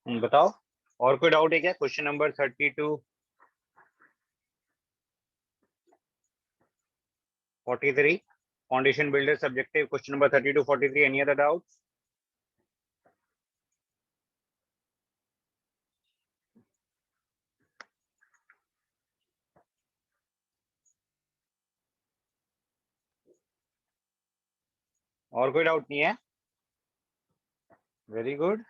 बताओ और कोई डाउट है क्या? Question number 32-43 foundation builder subjective question number 32-43 any other doubt? और कोई डाउट नहीं है? Very good.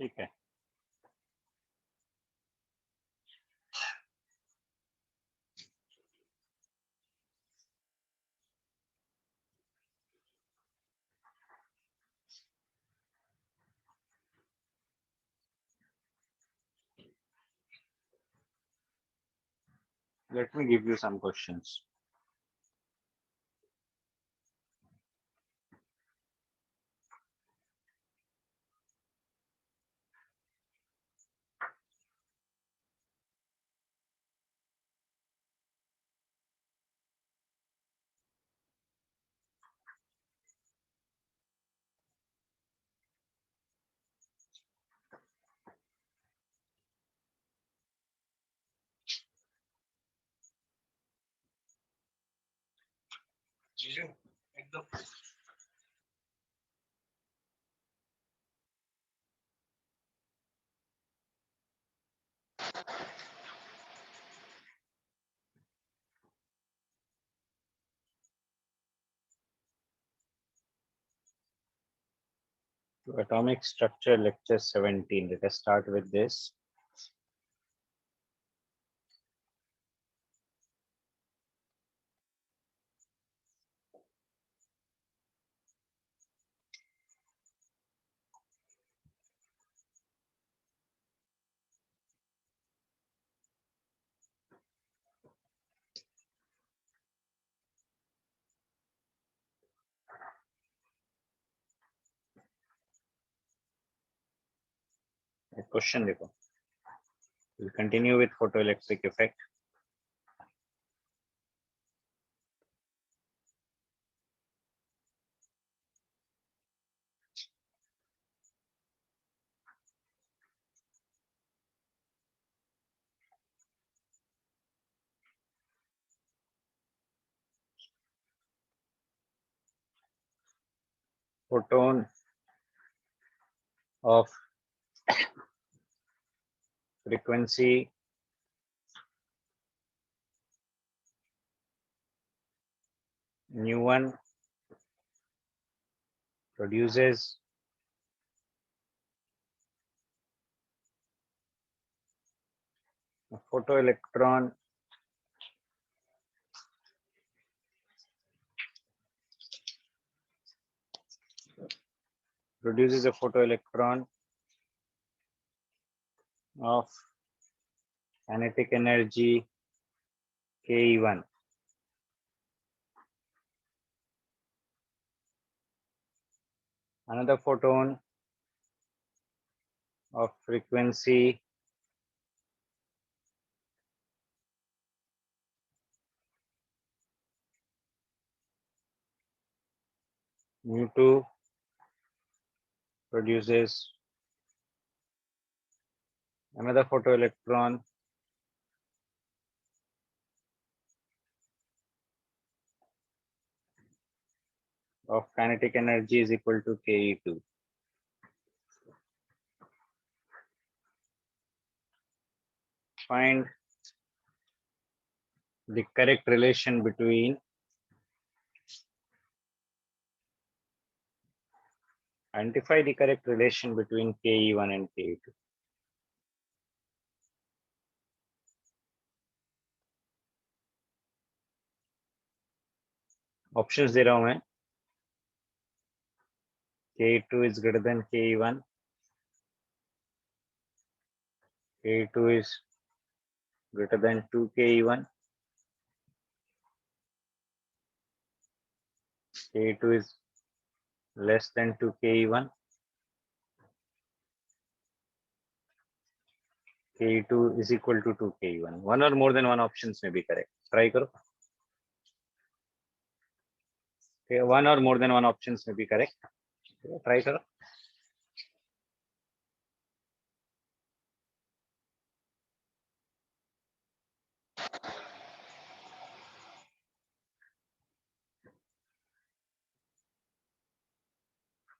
ठीक है, let me give you some questions. एकदम atomic structure lecture 17. Let us start with this. Question देखो, we'll continue with photoelectric effect. Photon of frequency nu1 produces a photoelectron of kinetic energy Ke1. Another photon of frequency mu2 produces another photoelectron of kinetic energy is equal to Ke2. Find the correct relation between identify the correct relation between Ke1 and Ke2. Options दे रहा हूं मैं. K2 is greater than Ke1. K2 is greater than 2Ke1. K2 is less than 2Ke1. Ke2 is equal to 2Ke1. One or more than one options may be correct. Try करो. Okay, one or more than one options may be correct. Try करो.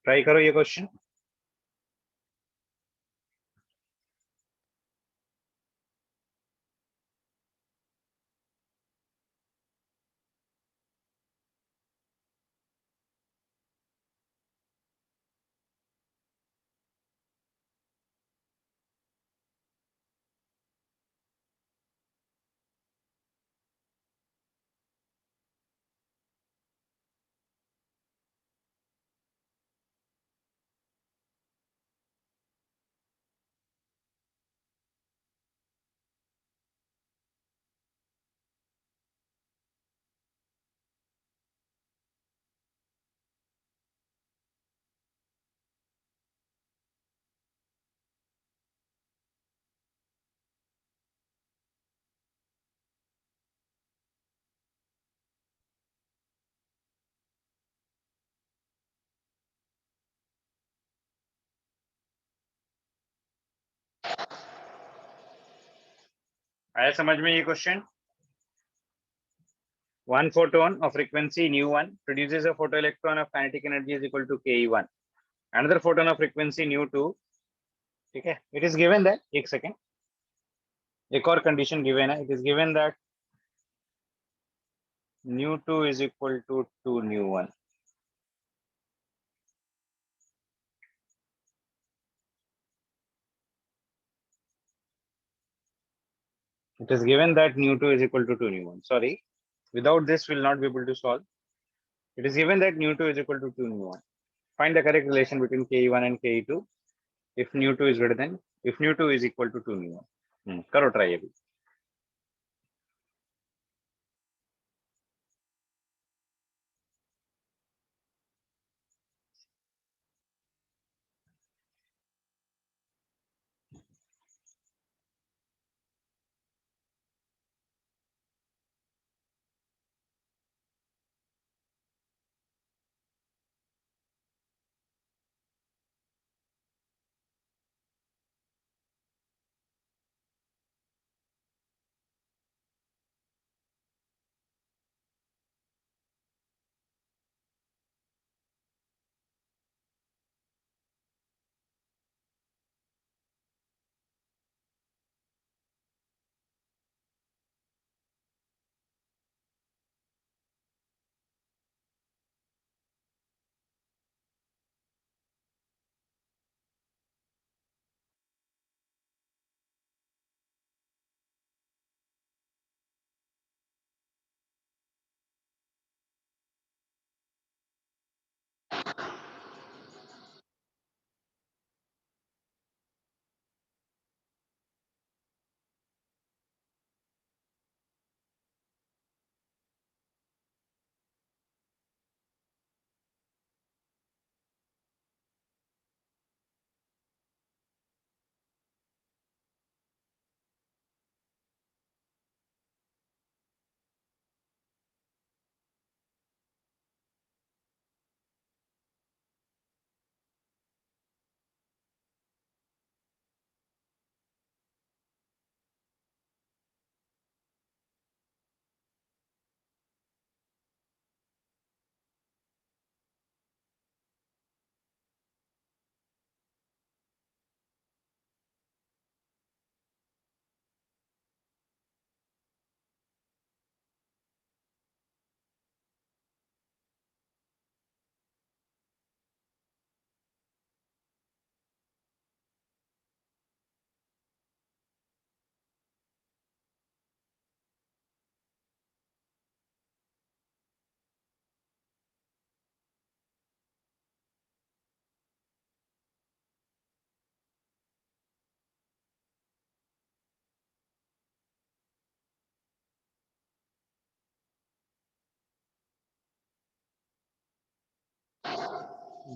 Try करो ये question. आया समझ में ये question? One photon of frequency nu1 produces a photoelectron of kinetic energy is equal to Ke1. Another photon of frequency nu2. ठीक है. It is given that, एक second, एक और condition given है. It is given that nu2 is equal to 2 nu1. It is given that nu2 is equal to 2 nu1. Sorry, without this we'll not be able to solve. It is given that nu2 is equal to 2 nu1. Find the correct relation between Ke1 and Ke2 if nu2 is greater than, if nu2 is equal to 2 nu1. करो try अभी.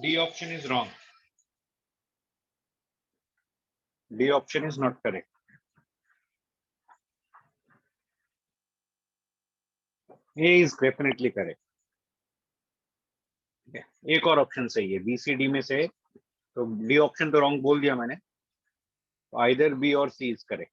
D option is wrong. D option is not correct. A is definitely correct. एक और option सही है, B C D में से, तो D option तो रॉन्ग बोल दिया मैंने, आइदर बी और सी इज करेक्ट.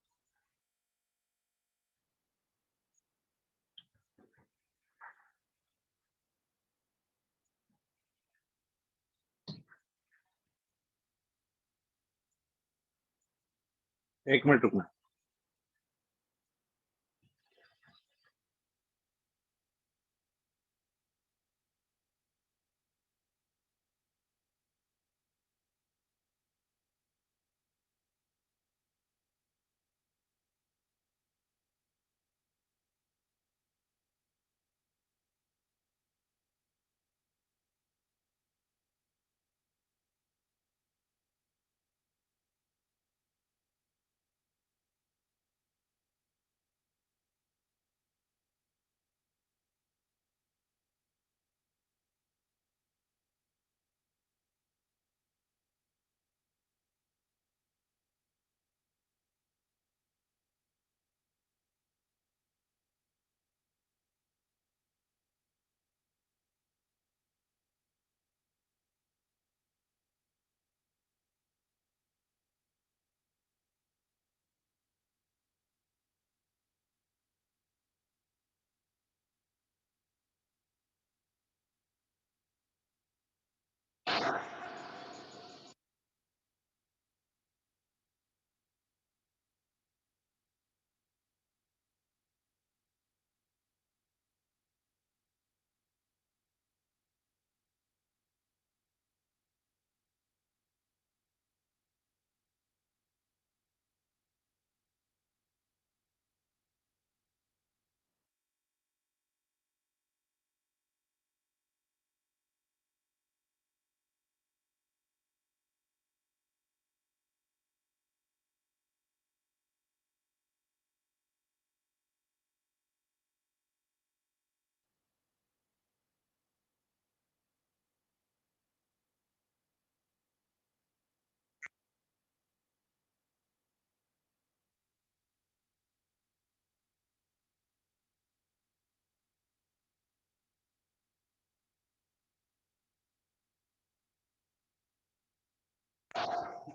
एक मिनट रुकना.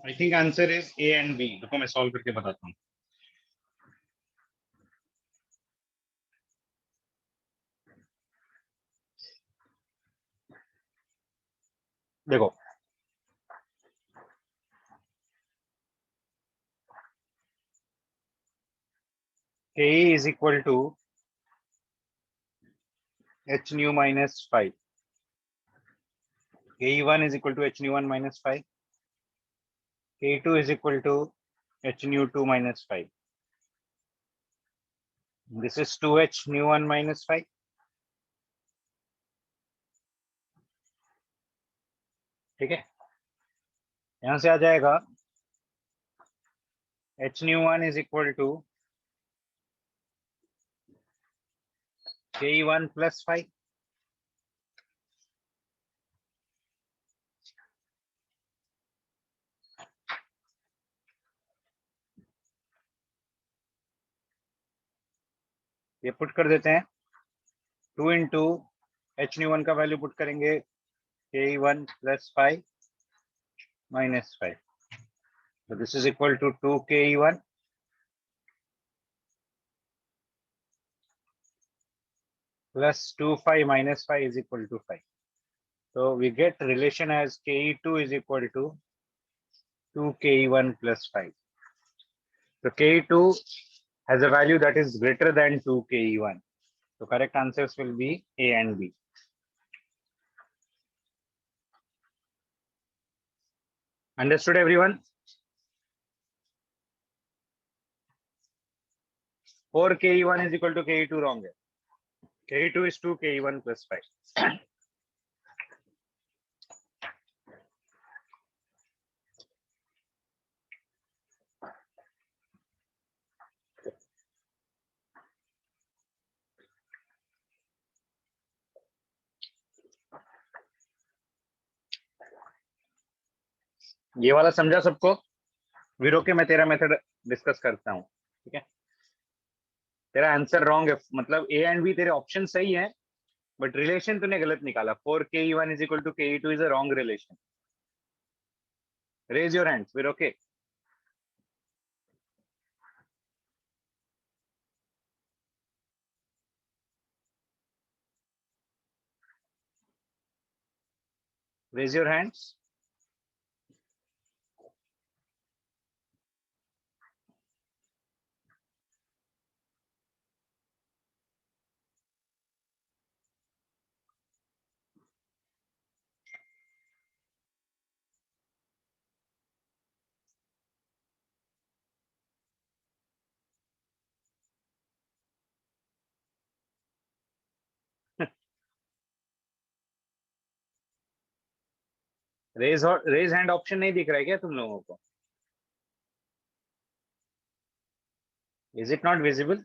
I think answer is A and B. देखो मैं सॉल्व करके बताता हूँ. देखो Ke is equal to h nu minus 5. Ke1 is equal to h nu 1 minus 5. Ke2 is equal to h nu 2 minus 5. This is 2h nu 1 minus 5. ठीक है, यहां से आ जाएगा h nu 1 is equal to Ke1 plus 5. ये put कर देते हैं, 2 into H new 1 का वैल्यू पुट करेंगे Ke1 plus 5 minus 5. So this is equal to 2 Ke1 plus 2 5 minus 5 is equal to 5. So we get relation as Ke2 is equal to 2 Ke1 plus 5. So Ke2 has a value that is greater than 2 Ke1. So correct answers will be A and B. Understood everyone? 4 Ke1 is equal to Ke2 wrong है. Ke2 is 2 Ke1 plus 5. ये वाला समझा सबको? वीरो के मैं तेरा method discuss करता हूँ, ठीक है? तेरा आंसर रॉन्ग है, मतलब ए एंड बी तेरे ऑप्शन सही है, बट रिलेशन तूने गलत निकाला. 4 ke1 is equal to ke2 is a wrong relation. Raise your hands, Veer okay? Raise your hands. Raise hand option नहीं दिख रहा है क्या तुम लोगों को? Is it not visible?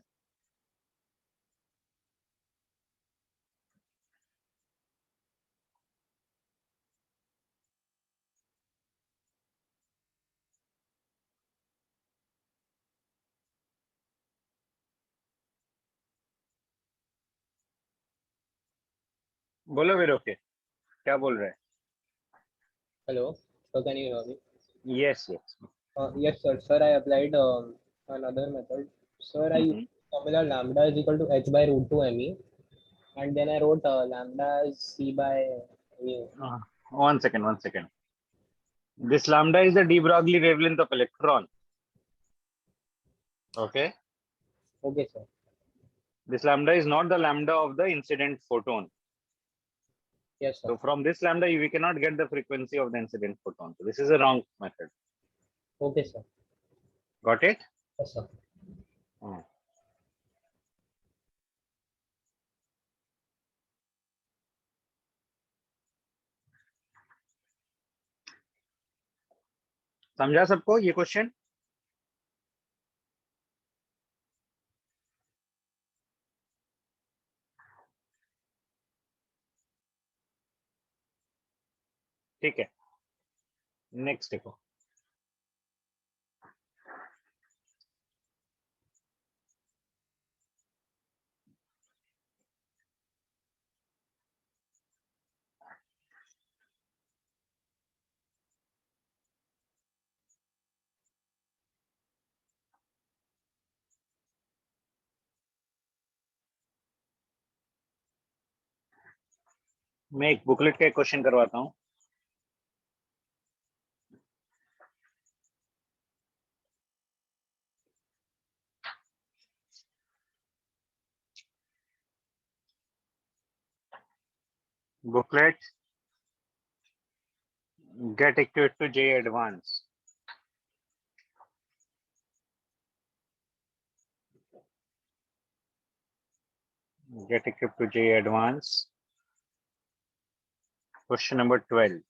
बोलो वीर ओके, क्या बोल रहे Hello. So can you hear me? हैं? Yes yes. Yes, sir. Sir, I applied another method. Sir, I used formula lambda is equal to h by root 2 me, and then I wrote lambda is c by mu. 1 second, 1 second. This lambda is the de Broglie wavelength of electron. Okay. Okay, sir. This lambda is not the lambda of the incident photon. Yes, sir. So from this lambda, we cannot get the frequency of the incident photon. So this is a wrong method. Okay, sir. Got it? Yes, sir. Hmm. समझा सबको ये question? ठीक है, next देखो. मैं एक booklet का एक क्वेश्चन करवाता हूँ. Booklet get equipped to J advance. Get equipped to J advance. Question number 12.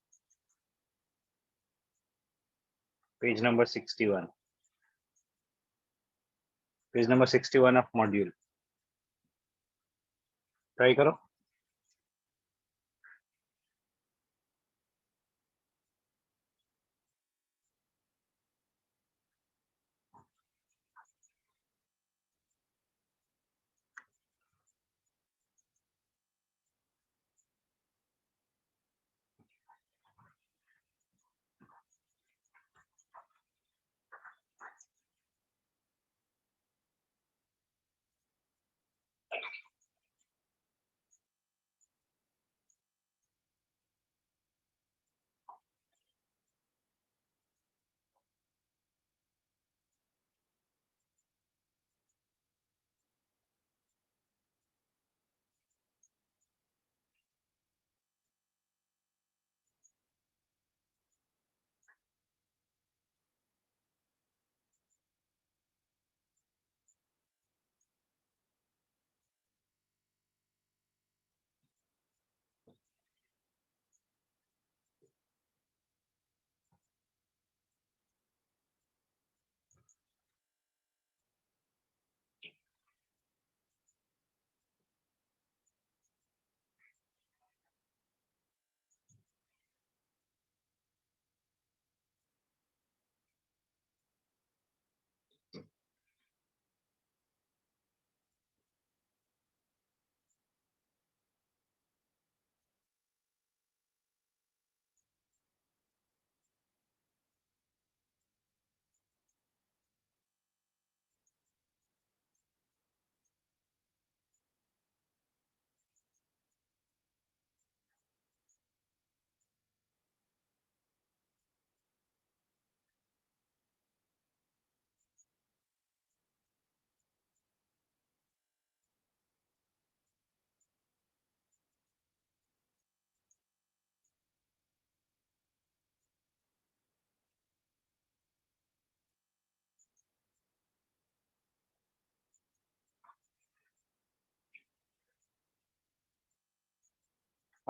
Page number 61. Page number 61 of module. Try करो.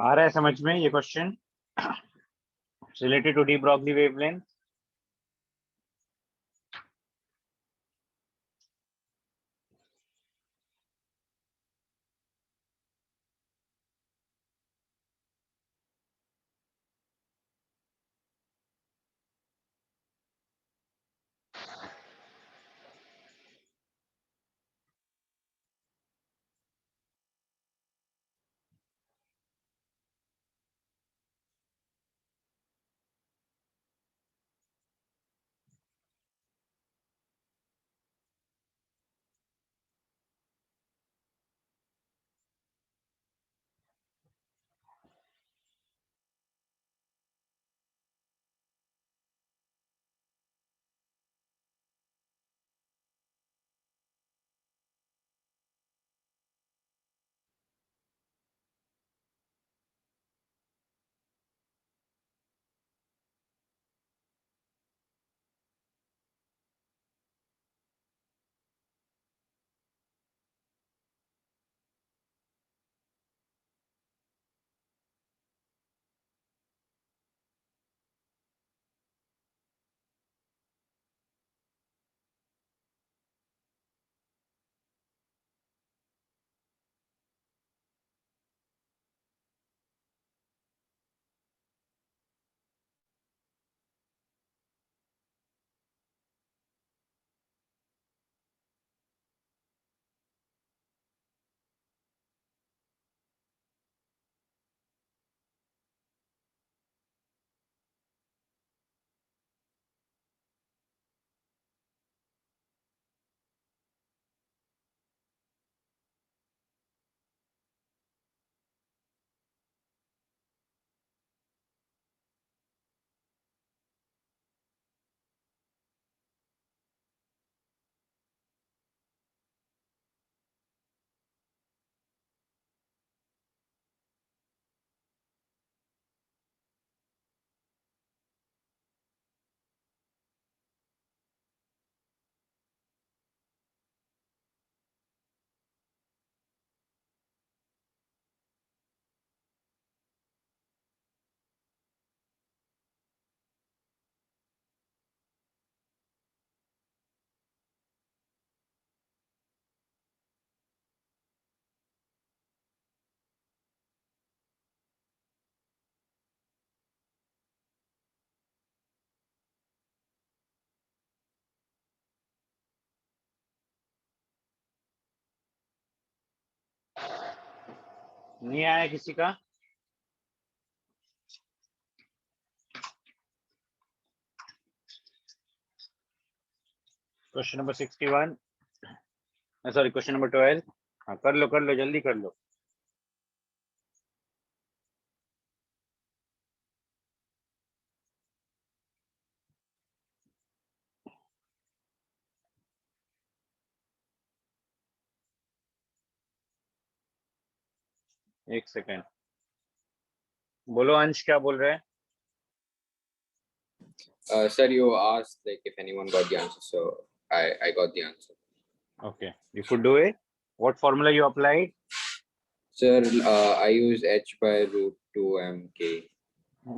आ रहा है समझ में ये question related to de Broglie wavelength? नहीं आया किसी का? Question number 61, sorry question number 12। हाँ कर लो जल्दी कर लो। एक सेकेंड, बोलो अंश क्या बोल रहे हैं? Sir, you asked like if anyone got the answer, so I got the answer. Okay, you could do it. What formula you applied? Sir, I use h by root 2 mk.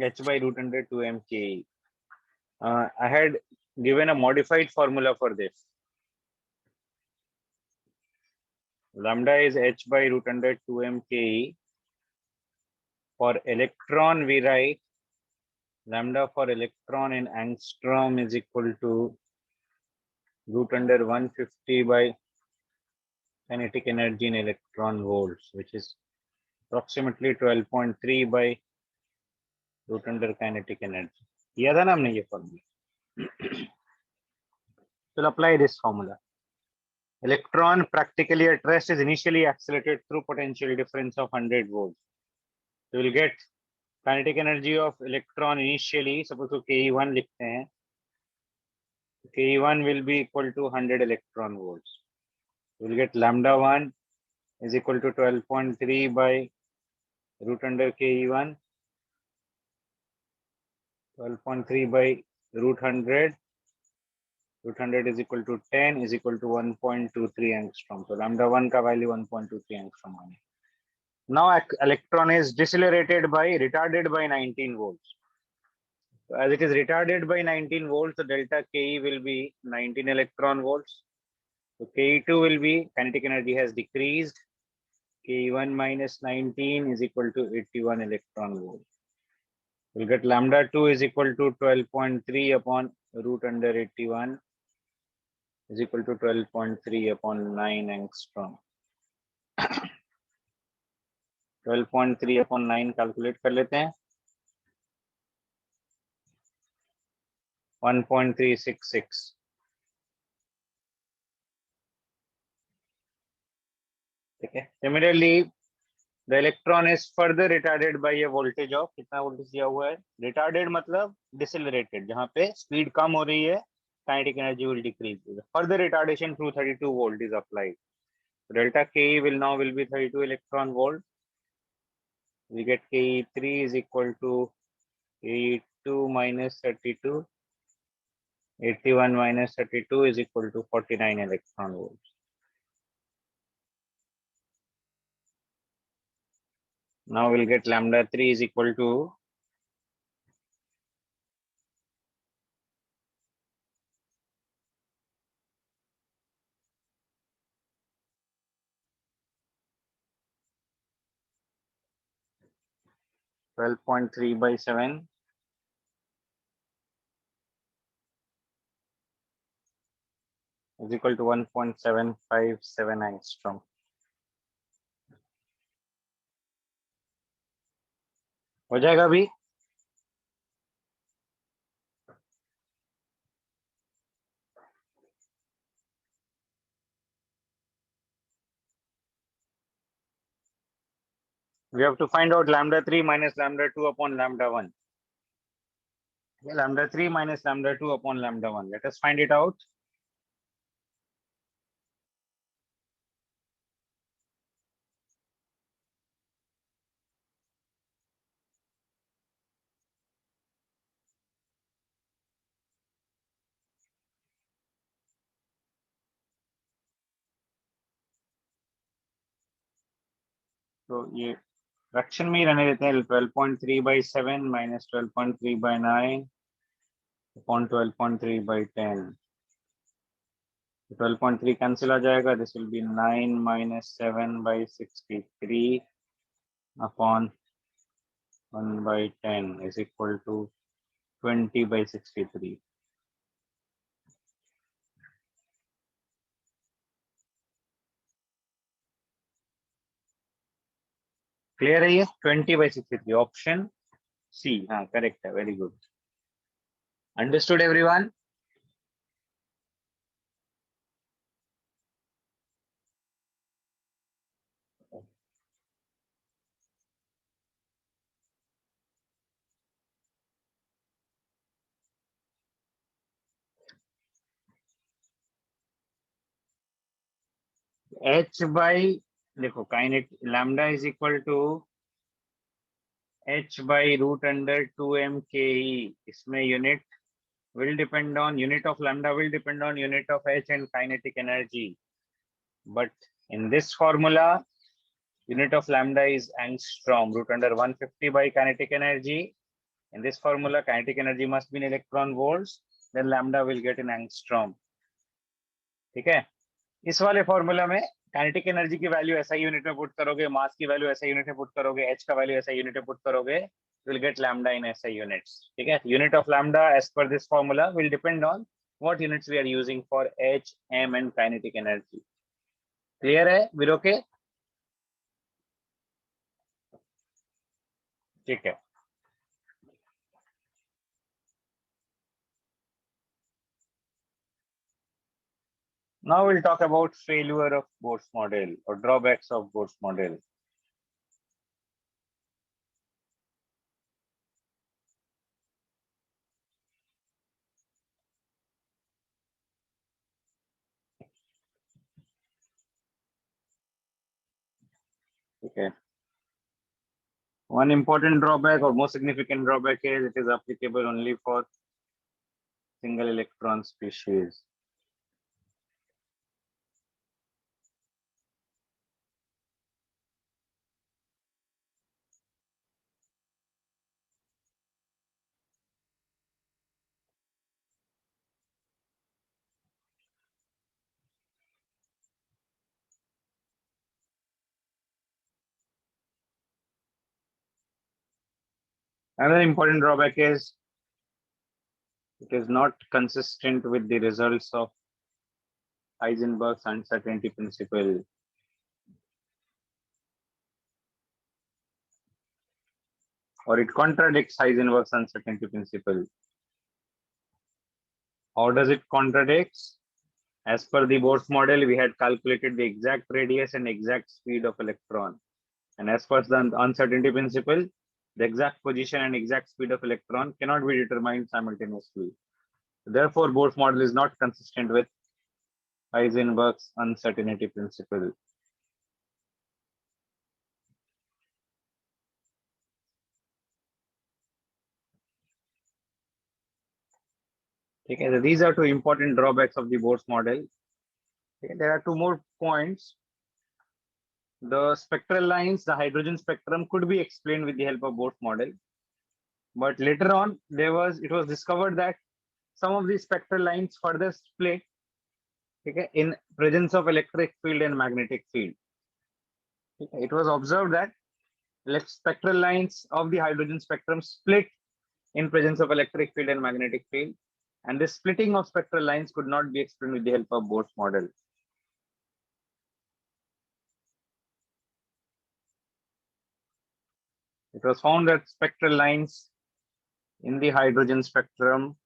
H by root under 2 mke. I had given a modified formula for this. Lambda is h by root under 2 mke. For electron, we write lambda for electron in angstrom is equal to root under 150 by kinetic energy in electron volts, which is approximately 12.3 by root under kinetic energy. किया था ना हमने ये formula. So apply this formula. Electron practically at rest is initially accelerated through potential difference of 100 volts. So we'll get kinetic energy of electron initially, suppose to Ke1 लिखते हैं. Ke1 will be equal to 100 electron volts. We'll get lambda 1 is equal to 12.3 by root under Ke1. 12.3 by root 100. Root 100 is equal to 10 is equal to 1.23 angstrom. So lambda 1 का value 1.23 angstrom आने. Now electron is retarded by 19 volts. So as it is retarded by 19 volts, the delta Ke will be 19 electron volts. So Ke2 will be, kinetic energy has decreased. Ke1 minus 19 is equal to 81 electron volts. We'll get lambda 2 is equal to 12.3 upon root under 81 is equal to 12.3 upon 9 angstrom. 12.3 upon 9 calculate कर लेते हैं 1.366. ठीक है. Similarly, the electron is further retarded by a voltage of, कितना voltage दिया हुआ है, retarded मतलब decelerated, जहाँ पे स्पीड कम हो रही है, kinetic energy will decrease. Further retardation through 32 volt is applied. Delta Ke will be 32 electron volt. We get Ke3 is equal to Ke2 minus 32. 81 minus 32 is equal to 49 electron volts. Now we'll get lambda 3 is equal to 12.3 by 7 is equal to 1.757 angstrom. हो जाएगा अभी. We have to find out lambda 3 minus lambda 2 upon lambda 1. Okay, lambda 3 minus lambda 2 upon lambda 1. Let us find it out. तो ये fraction में ही रहने देते हैं. 12.3 by 7 minus 12.3 by 9 upon 12.3 by 10. 12.3 cancel आ जाएगा. This will be 9 minus 7 by 63 upon 1 by 10 is equal to 20 by 63. Clear है ये? 20 by 63. Option C. हाँ, correct है. Very good. Understood everyone? H by, देखो काइनेट lambda is equal to H by root under 2m ke. इसमें unit will depend on, unit of lambda will depend on unit of H and kinetic energy. But in this formula, unit of lambda is angstrom, root under 150 by kinetic energy. In this formula, kinetic energy must be in electron volts, then lambda will get in angstrom. ठीक है. इस वाले formula में kinetic energy की value ऐसा unit में put करोगे, मास की वैल्यू ऐसा यूनिट में पुट करोगे, एच का वैल्यू ऐसा यूनिट में पुट करोगे, विल गेट लैम्डा इन ऐसा यूनिट्स. ठीक है. Unit of lambda as per this formula will depend on what units we are using for H, M and kinetic energy. Clear है वीरो के? ठीक है. Now we'll talk about failure of Bohr's model or drawbacks of Bohr's model. Okay. One important drawback or most significant drawback is it is applicable only for single electron species. Another important drawback is it is not consistent with the results of Heisenberg's uncertainty principle. Or it contradicts Heisenberg's uncertainty principle. How does it contradict? As per the Bohr's model, we had calculated the exact radius and exact speed of electron. And as per the uncertainty principle, the exact position and exact speed of electron cannot be determined simultaneously. Therefore, Bohr's model is not consistent with Heisenberg's uncertainty principle. Okay, so these are two important drawbacks of the Bohr's model. Okay, there are two more points. The spectral lines, the hydrogen spectrum could be explained with the help of Bohr's model. But later on, it was discovered that some of these spectral lines further split, okay, in presence of electric field and magnetic field. Okay, it was observed that spectral lines of the hydrogen spectrum split in presence of electric field and magnetic field. And this splitting of spectral lines could not be explained with the help of Bohr's model. It was found that spectral lines in the hydrogen spectrum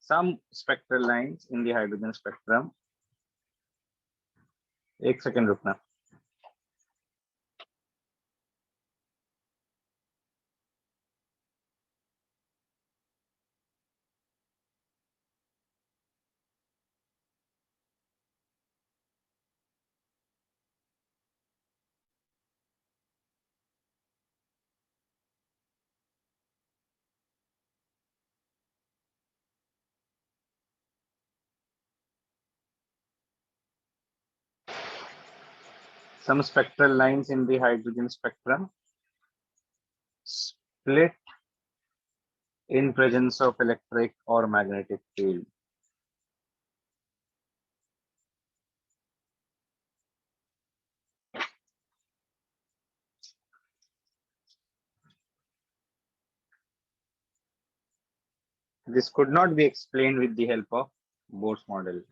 some spectral lines in the hydrogen spectrum. एक second रुकना. Some spectral lines in the hydrogen spectrum split in presence of electric or magnetic field. This could not be explained with the help of Bohr's model.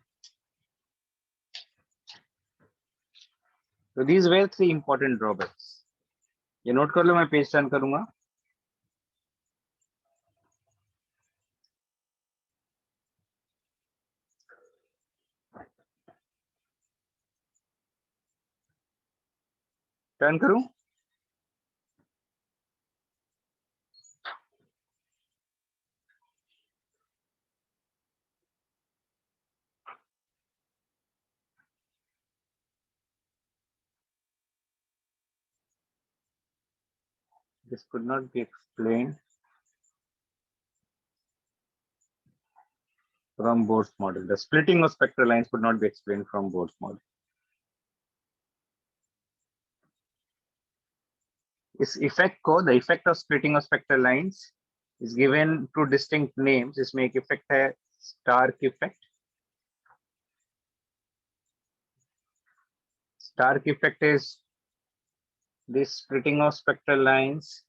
So these were three important drawbacks. ये note कर लो, मैं page turn करूंगा. Turn करूं? This could not be explained from Bohr's model. The splitting of spectral lines could not be explained from Bohr's model. इस effect को, the effect of splitting of spectral lines is given two distinct names. इसमें एक effect है Stark effect. Stark effect is this splitting of spectral lines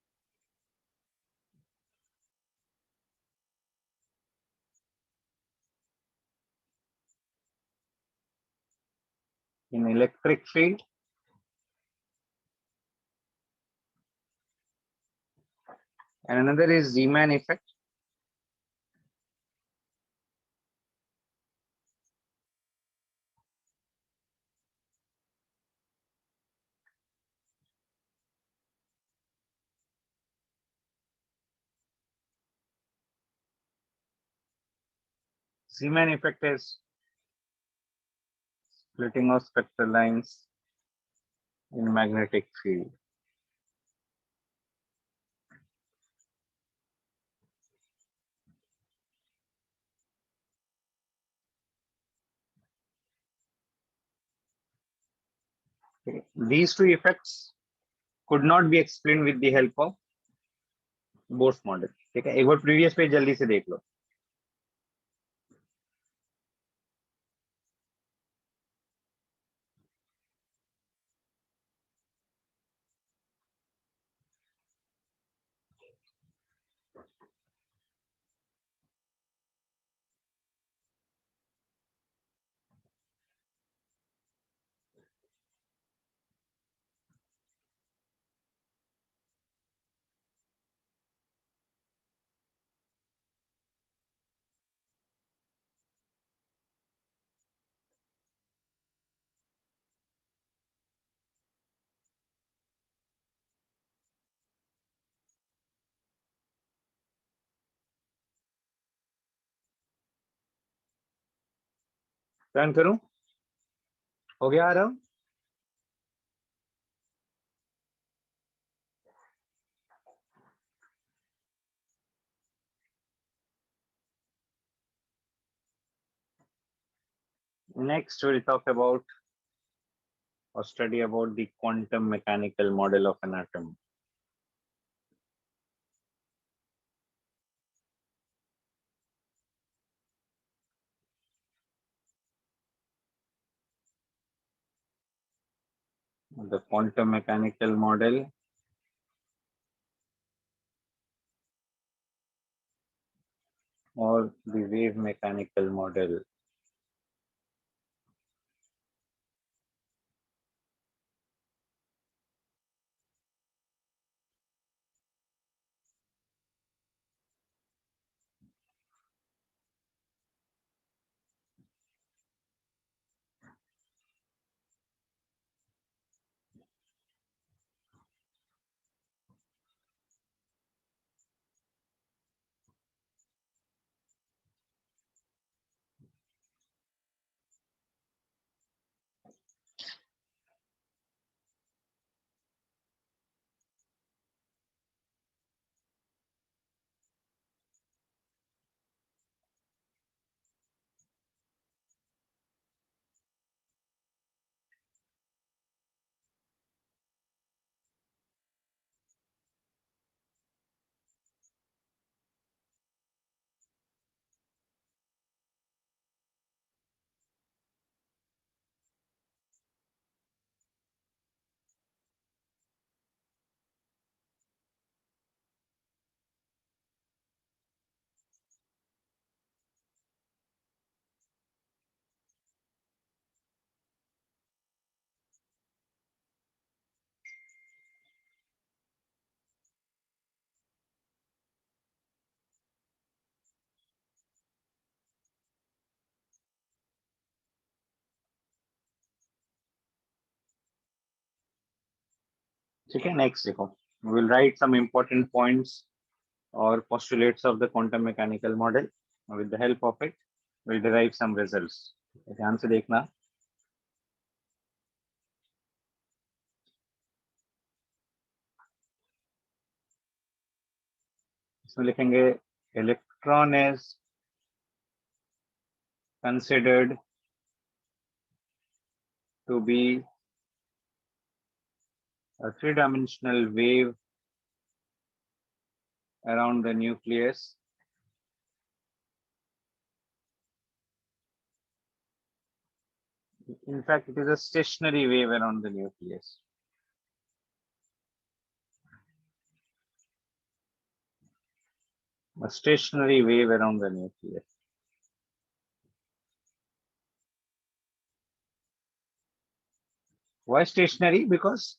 in electric field and another is Zeeman effect. Zeeman effect is splitting of spectral lines in magnetic field. Okay. These two effects could not be explained with the help of Bohr's model. ठीक है, एक बार previous page जल्दी से देख लो. Turn करूं? हो गया Aarav? Next, we'll talk about or study about the quantum mechanical model of an atom. The quantum mechanical model or the wave mechanical model. Okay, next we will write some important points or postulates of the quantum mechanical model. With the help of it, we'll derive some results. ध्यान से देखना. इसमें लिखेंगे electron is considered to be a three-dimensional wave around the nucleus. In fact, it is a stationary wave around the nucleus. A stationary wave around the nucleus. Why stationary? Because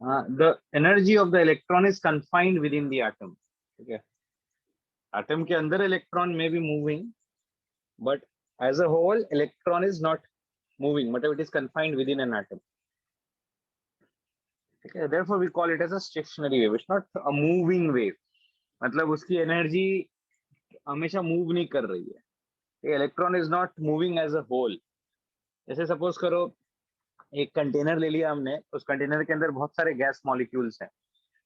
the energy of the electron is confined within the atom. Okay. Atom के अंदर electron may be moving, but as a whole, electron is not moving, but it is confined within an atom. Okay. Therefore, we call it as a stationary wave. It's not a moving wave. मतलब उसकी energy हमेशा move नहीं कर रही है. Electron is not moving as a whole. जैसे suppose करो एक कंटेनर ले लिया हमने, उस कंटेनर के अंदर बहुत सारे गैस मॉलिक्यूल्स हैं.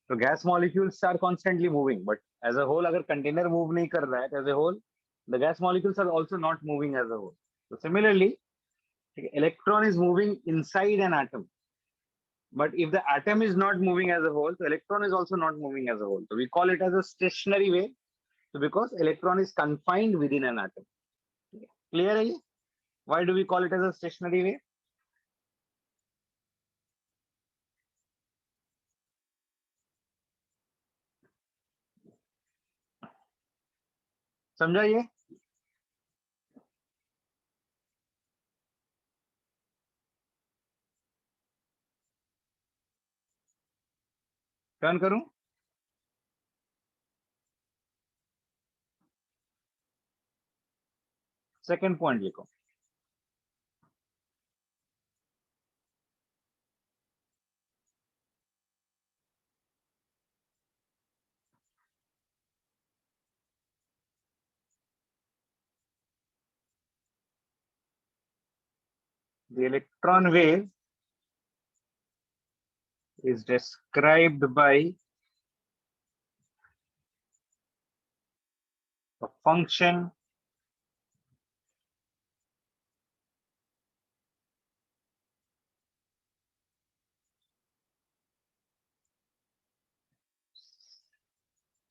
तो gas molecules are constantly moving, but as a whole अगर कंटेनर मूव नहीं कर रहा है, as a whole the gas molecules are also not moving as a whole. तो similarly electron is moving inside an atom, but if the atom is not moving as a whole, so electron is also not moving as a whole. So we call it as a stationary wave, so because electron is confined within an atom. Clear है ये? Why do we call it as a stationary wave? समझा ये? Turn करूं? Second point लिखो. The electron wave is described by a function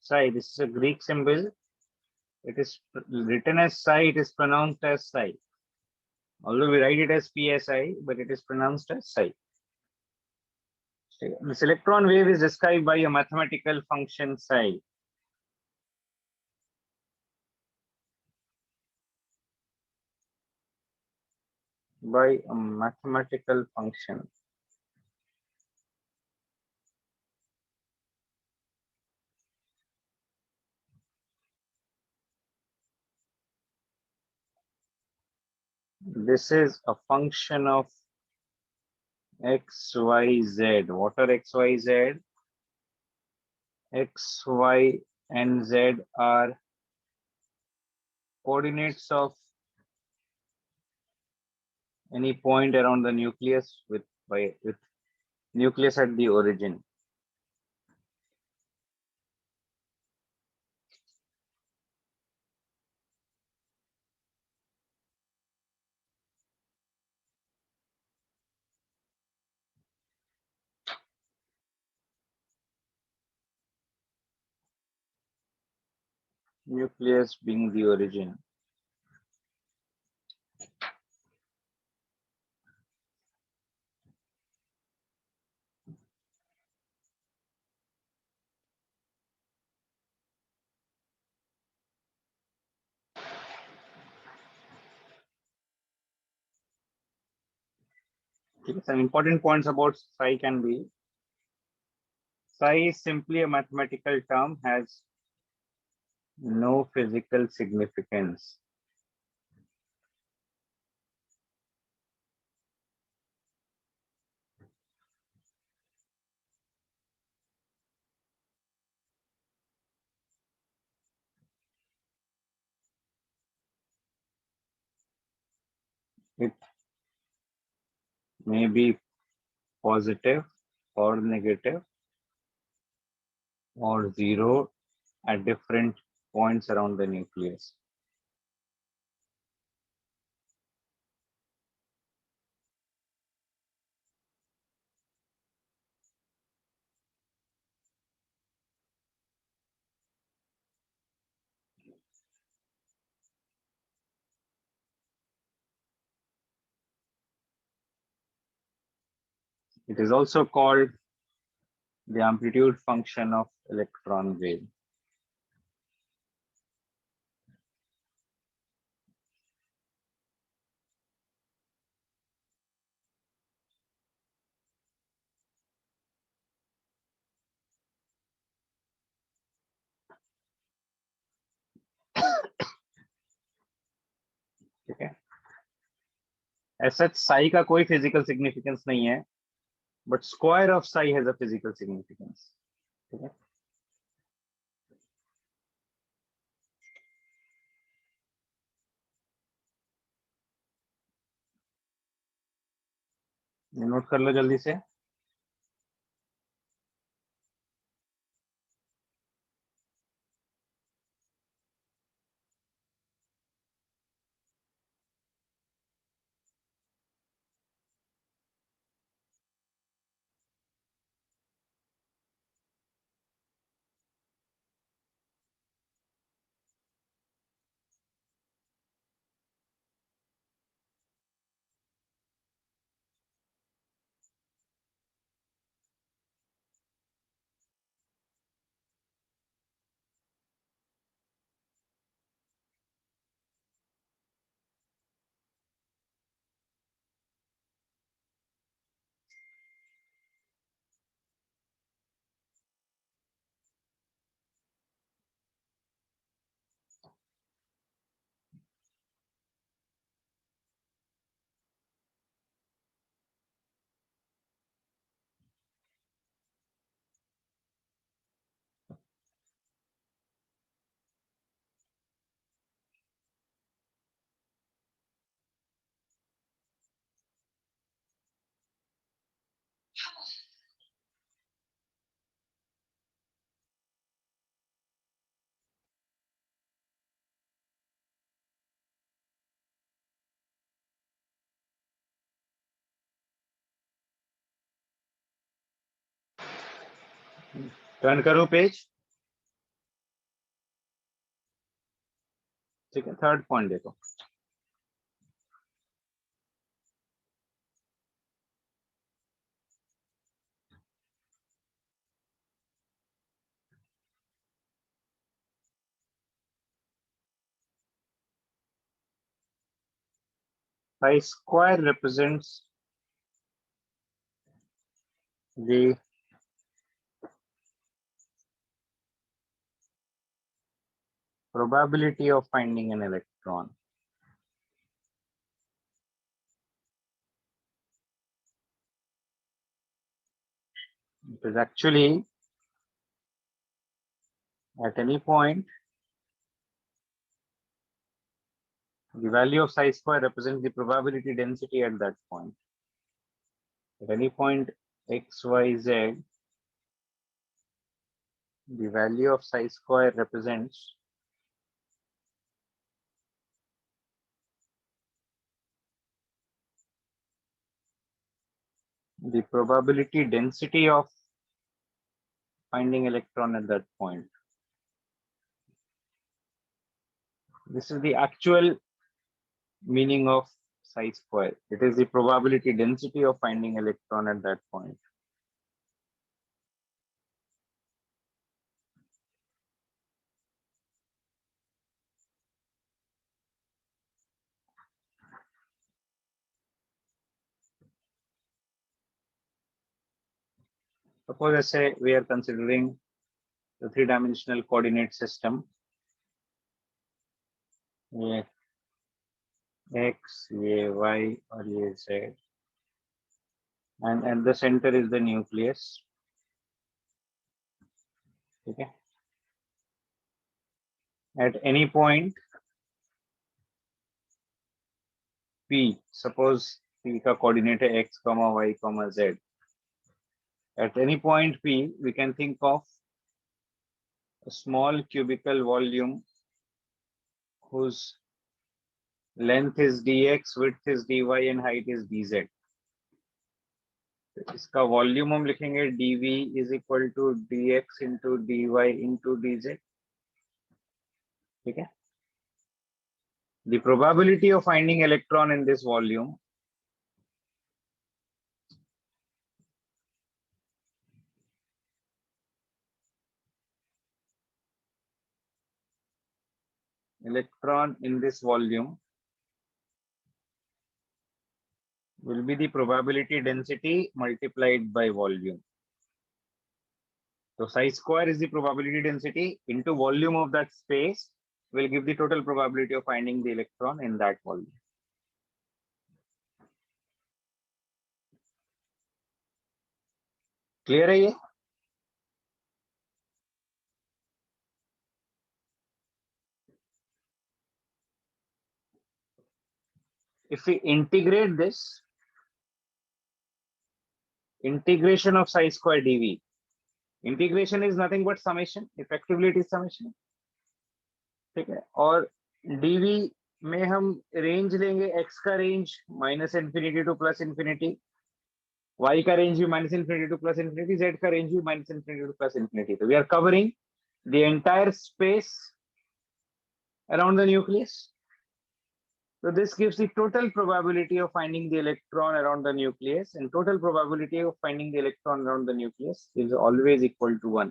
psi. This is a Greek symbol. It is written as psi, it is pronounced as psi. Although we write it as psi, but it is pronounced as psi. This electron wave is described by a mathematical function psi. By a mathematical function. This is a function of x, y, z. What are x, y, z? X, y, and z are coordinates of any point around the nucleus with nucleus at the origin. Nucleus being the origin. Some important points about psi can be psi is simply a mathematical term, has no physical significance. It may be positive or negative or zero at different points around the nucleus. It is also called the amplitude function of electron wave. ठीक है, as such psi का कोई physical significance नहीं है, but square of psi has a physical significance. ठीक है, note कर लो जल्दी से. टर्न करो पेज। ठीक है, थर्ड पॉइंट देखो। Phi square represents the probability of finding an electron. It is actually at any point, the value of psi square represents the probability density at that point. At any point x, y, z, the value of psi square represents the probability density of finding electron at that point. This is the actual meaning of psi square. It is the probability density of finding electron at that point. Suppose let's say we are considering the three-dimensional coordinate system. ये x, ये y और ये z, and at the center is the nucleus. Okay. At any point p, suppose p का coordinate है x, y, z. At any point p, we can think of a small cubical volume whose length is dx, width is dy, and height is dz. इसका volume हम लिखेंगे dv is equal to dx into dy into dz. ठीक है? The probability of finding electron in this volume will be the probability density multiplied by volume. So psi square is the probability density into volume of that space will give the total probability of finding the electron in that volume. Clear है ये? If we integrate this, integration of psi square dv, integration is nothing but summation. Effectively, it is summation. ठीक है? और dv में हम range लेंगे, x का range -infinity to +infinity, y का रेंज भी -infinity to +infinity, z का रेंज भी -infinity to +infinity. So we are covering the entire space around the nucleus. So this gives the total probability of finding the electron around the nucleus, and total probability of finding the electron around the nucleus is always equal to 1.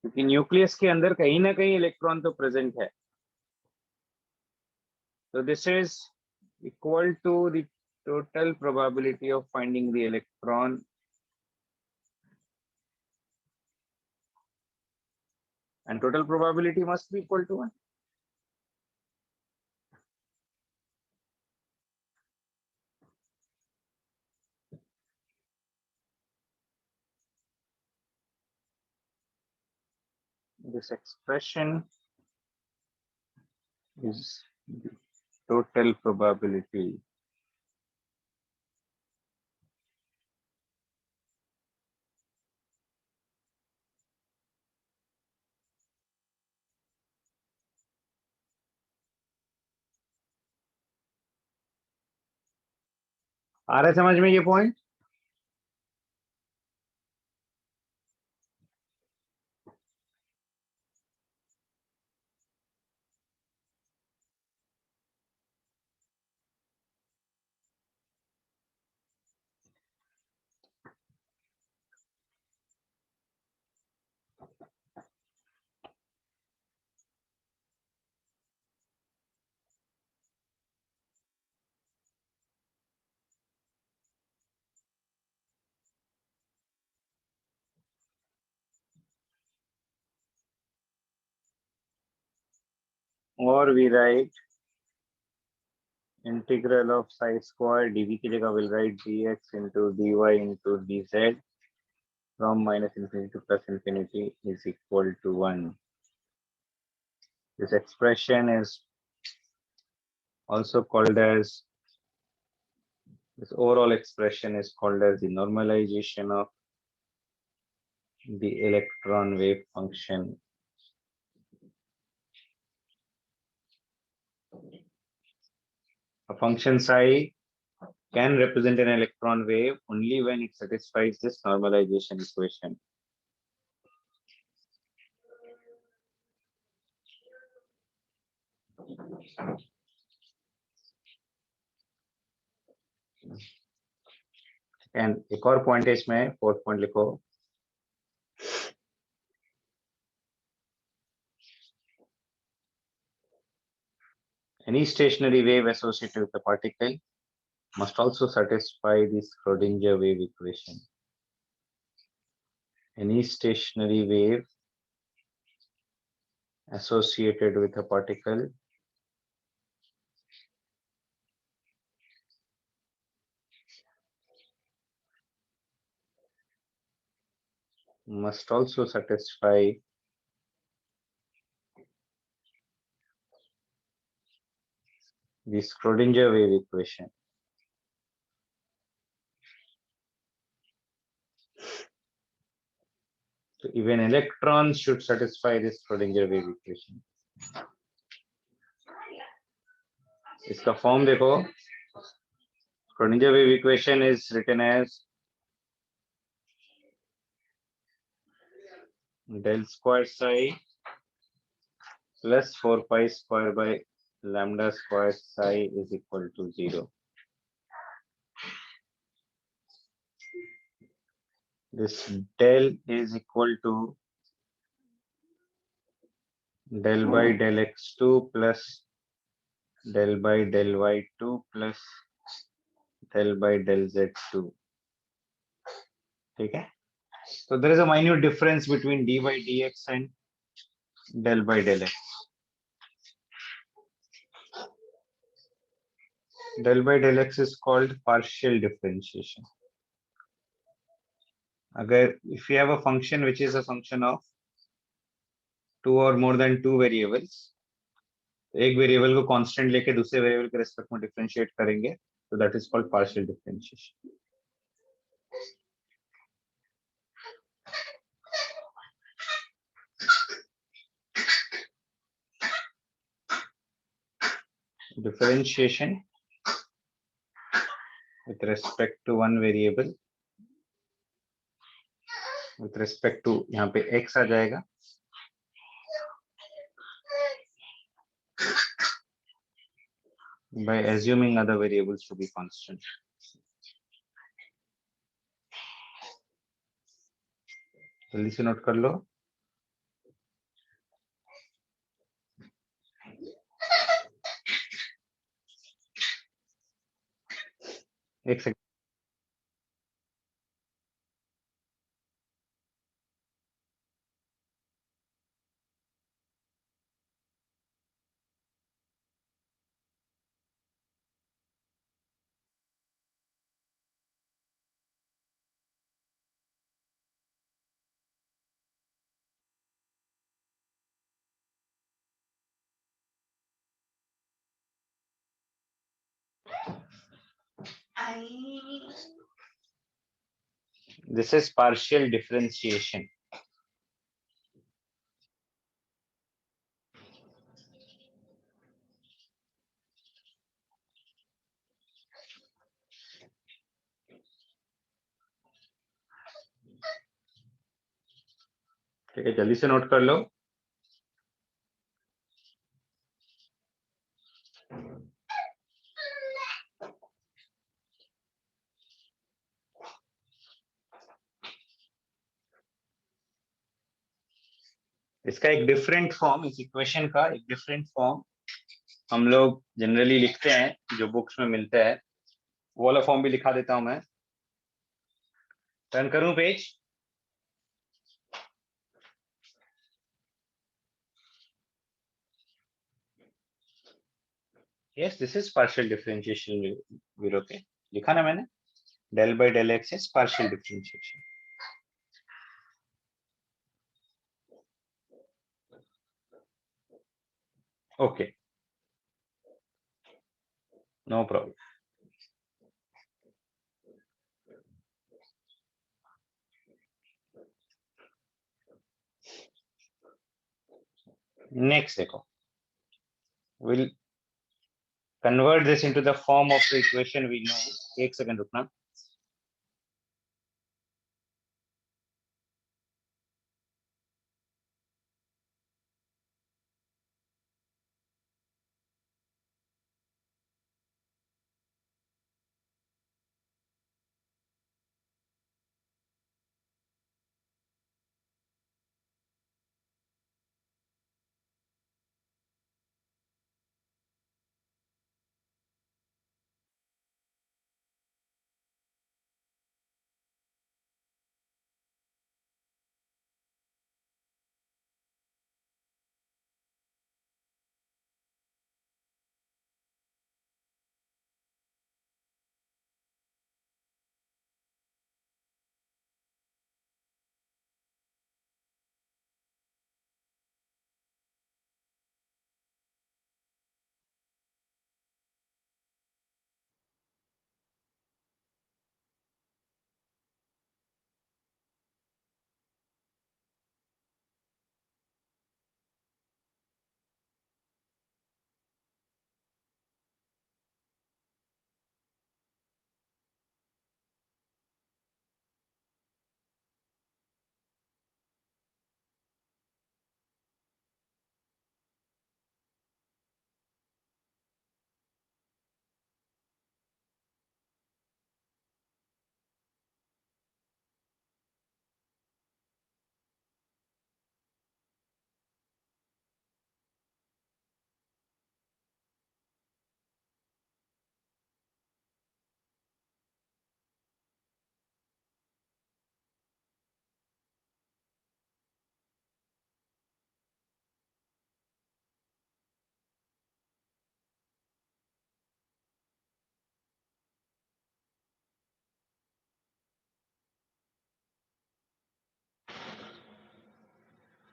क्योंकि nucleus के अंदर कहीं ना कहीं electron तो present है. So this is equal to the total probability of finding the electron and total probability must be equal to 1. This expression is the total probability आ रहा है समझ में ये पॉइंट? और we write integral of psi square dv की जगह will write dx into dy into dz from minus infinity to plus infinity is equal to 1. This expression is also called as, this overall expression is called as the normalization of the electron wave function. A function psi can represent an electron wave only when it satisfies this normalization equation. And एक और point है इसमें, fourth point लिखो, any stationary wave associated with the particle must also satisfy the Schrodinger wave equation. Any stationary wave associated with a particle must also satisfy the Schrodinger wave equation. So even electrons should satisfy this Schrodinger wave equation. इसका form देखो, Schrodinger wave equation is written as del square psi plus 4 pi square by lambda square psi is equal to 0. This del is equal to del by del x2 plus del by del y2 plus del by del z2. ठीक है? So there is a minute difference between dy dx and del by del x. Del by del x is called partial differentiation. अगर if you have a function which is a function of two or more than two variables, एक variable को constant लेके दूसरे variable के respect में differentiate करेंगे, तो that is called partial differentiation. Differentiation with respect to one variable, with respect to यहाँ पे x आ जाएगा, by assuming other variables to be constant. जल्दी से नोट कर लो. एक second. This is partial differentiation. ठीक है, जल्दी से नोट कर लो। इसका एक डिफरेंट फॉर्म, इस इक्वेशन का एक डिफरेंट फॉर्म हम लोग जनरली लिखते हैं जो बुक्स में मिलता है, वो वाला फॉर्म भी लिखा देता हूं मैं। टर्न करूं page? Yes, this is partial differentiation वीरो के, लिखा ना मैंने, del by del X is partial differentiation. Okay, no problem. Next देखो, will convert this into the form of the equation we know. एक सेकंड रुकना।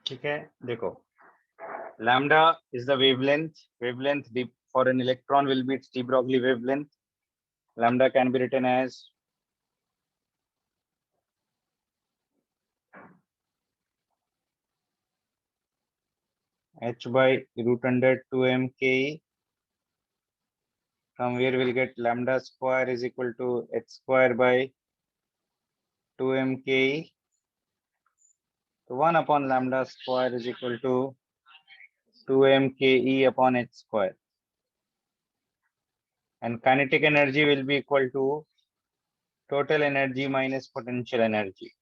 ठीक है, देखो, lambda is the wavelength. Wavelength deep for an electron will be its de Broglie wavelength. Lambda can be written as h by root under 2m ke, from where we'll get lambda square is equal to h square by 2m ke. So 1 upon lambda square is equal to 2m ke upon h square. And kinetic energy will be equal to total energy minus potential energy.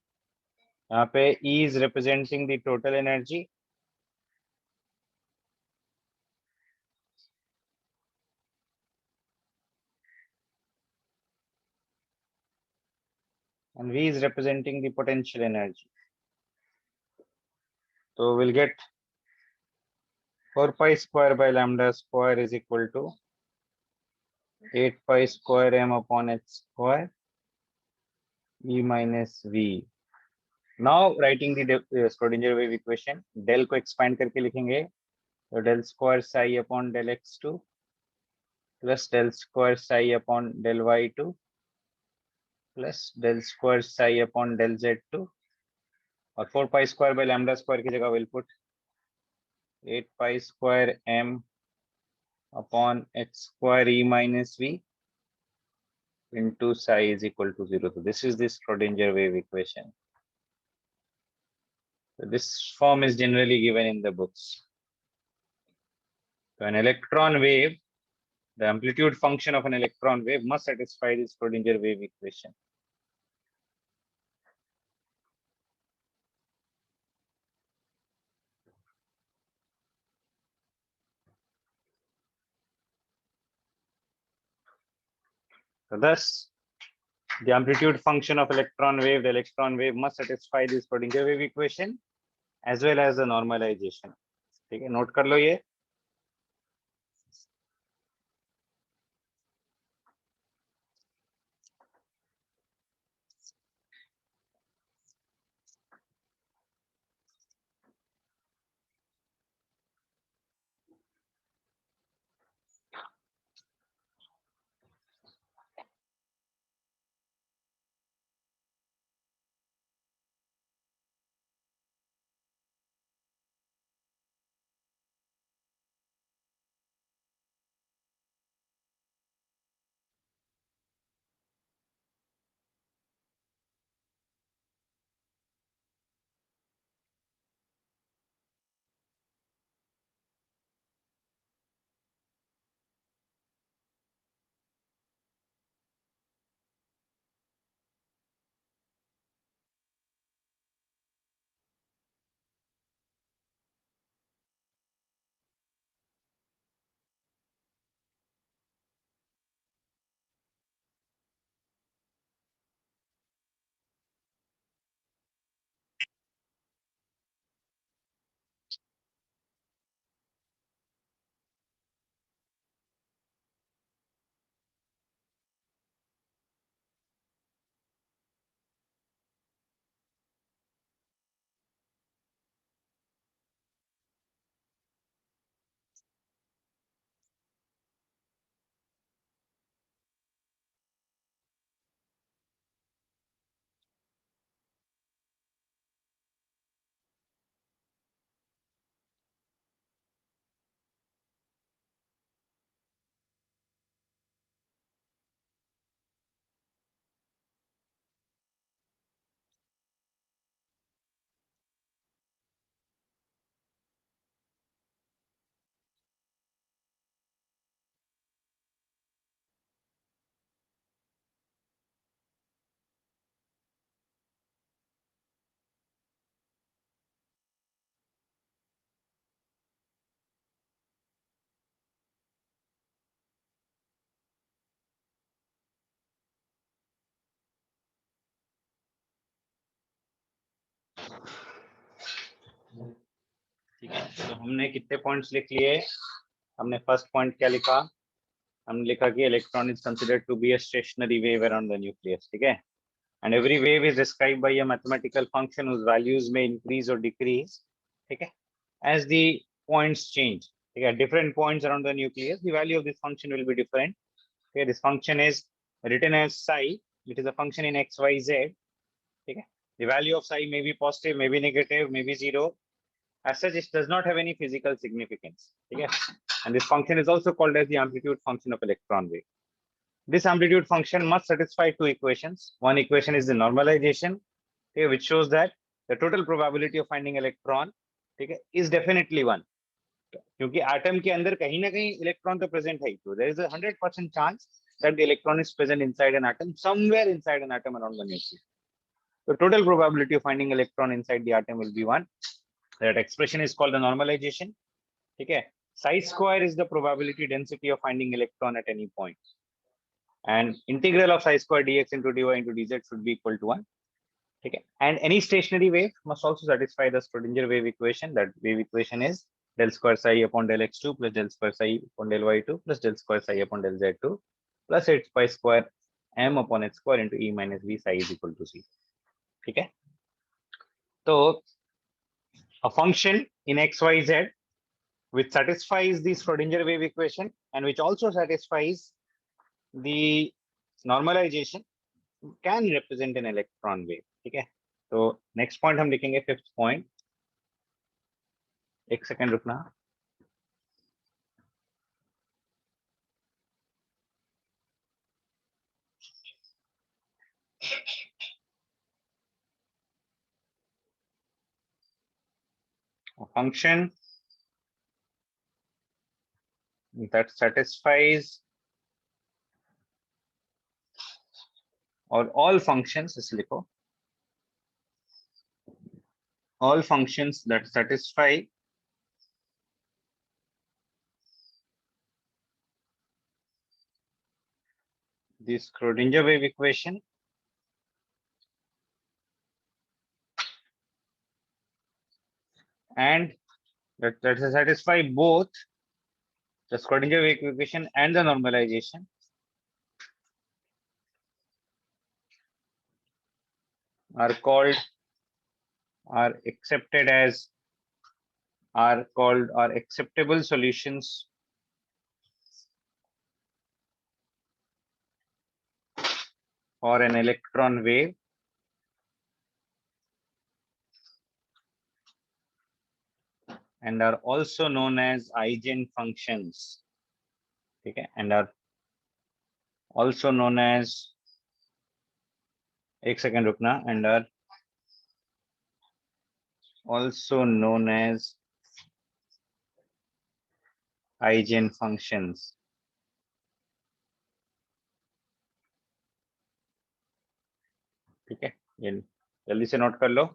यहाँ पे E is representing the total energy, and V is representing the potential energy. So we'll get 4 pi square by lambda square is equal to 8 pi square m upon h square E minus V. Now writing the Schrodinger wave equation, del को expand करके लिखेंगे, तो del square psi upon del x2 plus del square psi upon del y2 plus del square psi upon del z2, और 4 pi square by lambda square की जगह we'll put 8 pi square m upon h square E minus V into psi is equal to 0. So this is the Schrodinger wave equation. So this form is generally given in the books. So an electron wave, the amplitude function of an electron wave must satisfy this Schrodinger wave equation. So thus, the amplitude function of electron wave, the electron wave must satisfy this Schrodinger wave equation as well as the normalization. ठीक है, note कर लो ये. ठीक है, तो हमने कितने points लिख लिए. हमने फर्स्ट पॉइंट क्या लिखा, हमने लिखा कि electron is considered to be a stationary wave around the nucleus. ठीक है, and every wave is described by a mathematical function whose values may increase or decrease. Okay, as the points change. Okay, at different points around the nucleus, the value of this function will be different. Okay, this function is written as psi. It is a function in x, y, z. Okay, the value of psi may be positive, may be negative, may be zero. As such, it does not have any physical significance. Okay, and this function is also called as the amplitude function of electron wave. This amplitude function must satisfy two equations. One equation is the normalization, okay, which shows that the total probability of finding electron, okay, is definitely one. क्योंकि atom के अंदर कहीं ना कहीं electron तो present है, तो there is a 100% chance that the electron is present inside an atom, somewhere inside an atom around the nucleus. The total probability of finding electron inside the atom will be one. That expression is called the normalization. Okay, psi square is the probability density of finding electron at any point. And integral of psi square dx into dy into dz should be equal to 1. Okay, and any stationary wave must also satisfy the Schrodinger wave equation. That wave equation is del square psi upon del x2 plus del square psi upon del y2 plus del square psi upon del z2 plus 8 pi square m upon h square into e minus v psi is equal to c. Okay, so a function in x, y, z which satisfies the Schrodinger wave equation and which also satisfies the normalization can represent an electron wave. ठीक है, तो next point हम लिखेंगे fifth point. एक second रुकना. a function that satisfies, or all functions is लिखो, all functions that satisfy the Schrodinger wave equation and that satisfy both the Schrodinger wave equation and the normalization are accepted as are acceptable solutions for an electron wave and are also known as eigenfunctions. Okay, and are also known as, एक second रुकना, and are also known as eigenfunctions. ठीक है, ये जल्दी से note कर लो.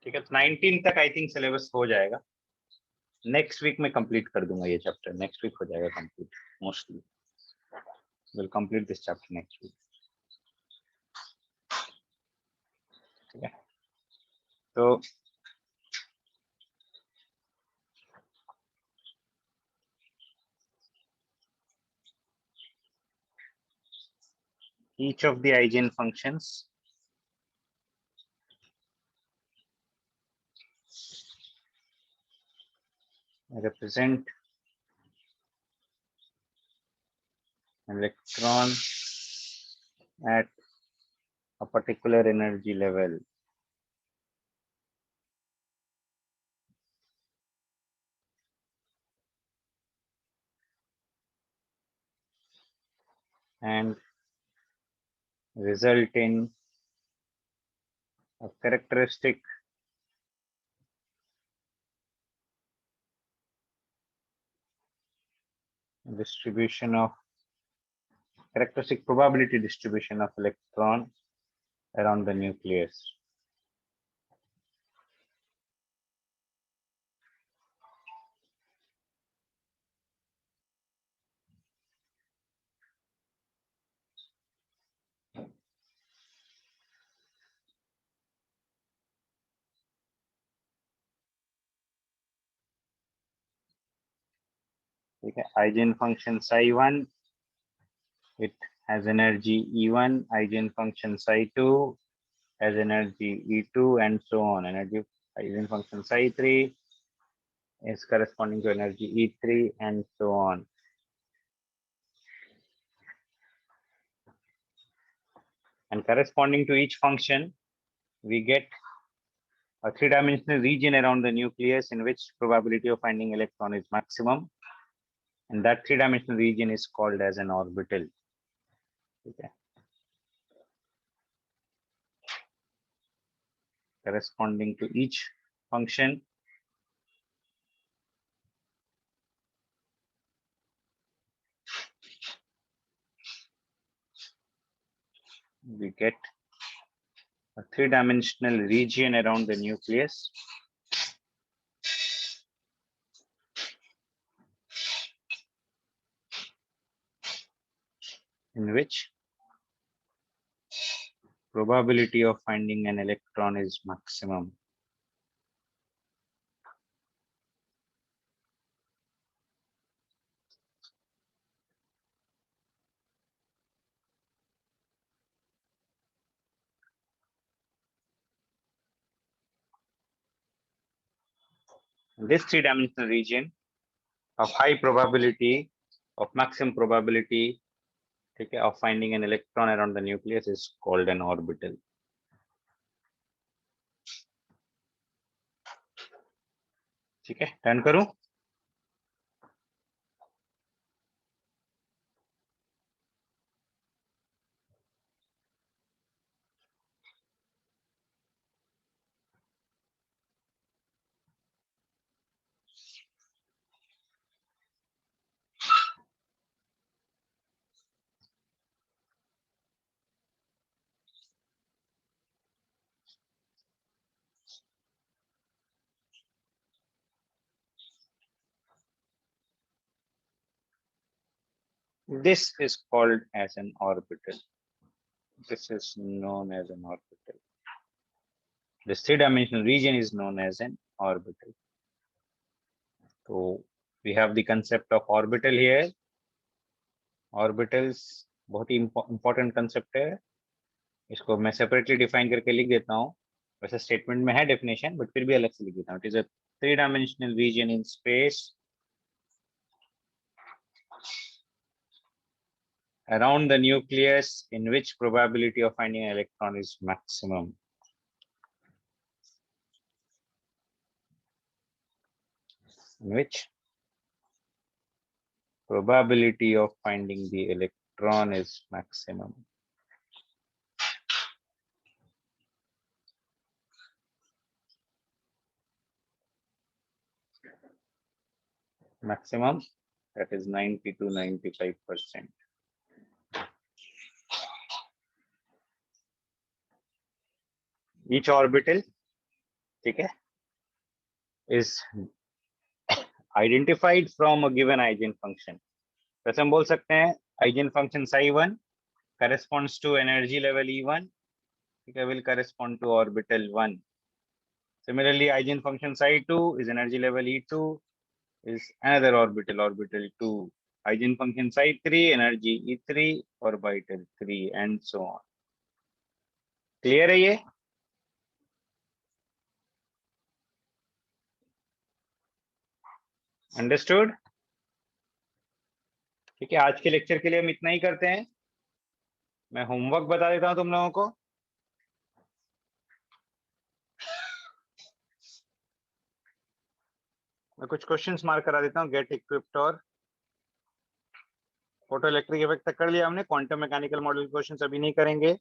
ठीक है, 19 तक आई थिंक सिलेबस हो जाएगा. नेक्स्ट वीक में कंप्लीट कर दूंगा ये चैप्टर. नेक्स्ट वीक हो जाएगा complete mostly. Will complete this chapter next week. ठीक है, तो each of the eigenfunctions represent an electron at a particular energy level. And result in a characteristic distribution of characteristic probability distribution of electron around the nucleus. Okay, eigenfunction psi1, it has energy E1, eigenfunction psi2 has energy E2, and so on. Energy eigenfunction psi3 is corresponding to energy E3, and so on. And corresponding to each function, we get a three-dimensional region around the nucleus in which probability of finding electron is maximum. And that three-dimensional region is called as an orbital. Okay. Corresponding to each function, we get a three-dimensional region around the nucleus in which probability of finding an electron is maximum. This three-dimensional region of high probability, of maximum probability, okay, of finding an electron around the nucleus is called an orbital. ठीक है, turn करूं? This is called as an orbital. This is known as an orbital. This three-dimensional region is known as an orbital. So we have the concept of orbital here. Orbitals बहुत ही important concept है. इसको मैं separately define करके लिख देता हूँ. वैसे statement में है definition, but फिर भी अलग से लिख देता हूँ. It is a three-dimensional region in space around the nucleus in which probability of finding an electron is maximum. In which probability of finding the electron is maximum. Maximum, that is 90 to 95%. Each orbital, okay, is identified from a given eigenfunction. वैसे हम बोल सकते हैं eigenfunction psi1 corresponds to energy level E1, okay, will correspond to orbital 1. Similarly, eigenfunction psi2 is energy level E2, is another orbital, orbital 2. Eigenfunction psi3, energy E3, orbital 3, and so on. Clear है ये? Understood? ठीक है, आज के lecture के लिए हम इतना ही करते हैं. मैं होमवर्क बता देता हूं तुम लोगों को. मैं कुछ क्वेश्चंस मार्क करा देता हूँ. गेट इक्विप्ड और फोटो इलेक्ट्रिक इफेक्ट तक कर लिया हमने. क्वांटम मैकेनिकल मॉडल क्वेश्चंस अभी नहीं करेंगे.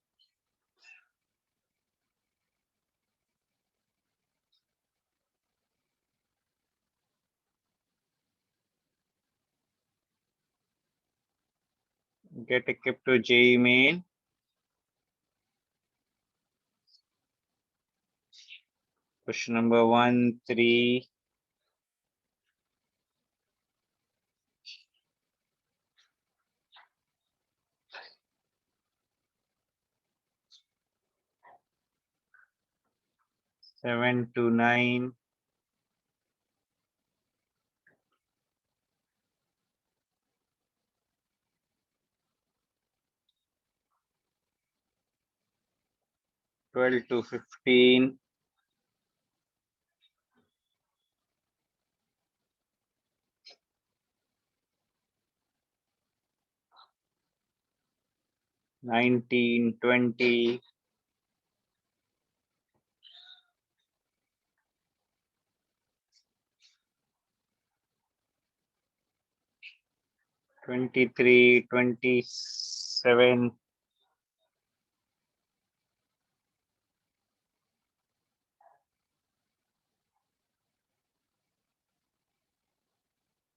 Get equipped to JEE main. Question number 1, 3. Seven to 9. Twelve to 15. Nineteen, 20. 23, 27.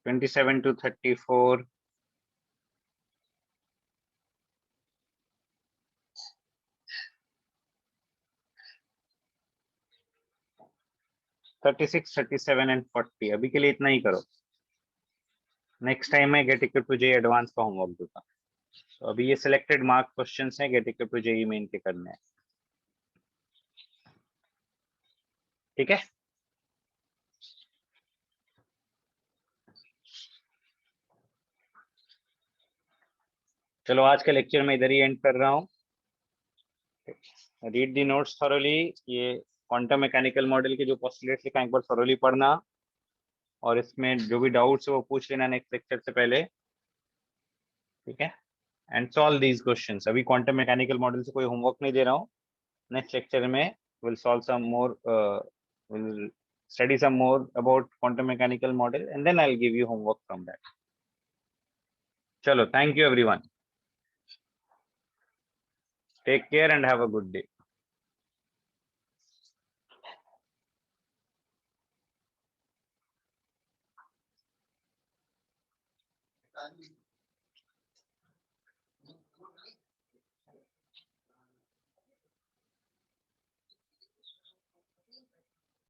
27 to 34. 36, 37 and 40. अभी के लिए इतना ही करो. नेक्स्ट टाइम मैं get equip to JEE advance का होमवर्क दूंगा. तो अभी ये सिलेक्टेड मार्क क्वेश्चंस हैं, get equip to JEE main के करने हैं. ठीक है. चलो आज का लेक्चर मैं इधर ही एंड कर रहा हूँ. Read the notes thoroughly. ये क्वांटम मैकेनिकल मॉडल के जो पोस्टुलेट्स लिखा एक बार थॉरोली पढ़ना, और इसमें जो भी डाउट्स है वो पूछ लेना नेक्स्ट लेक्चर से पहले. ठीक है. And solve these questions. अभी क्वांटम मैकेनिकल मॉडल से कोई होमवर्क नहीं दे रहा हूँ. नेक्स्ट लेक्चर में will solve some more, will study some more about quantum mechanical model, and then I'll give you homework from that. Chalo, thank you everyone. Take care and have a good day.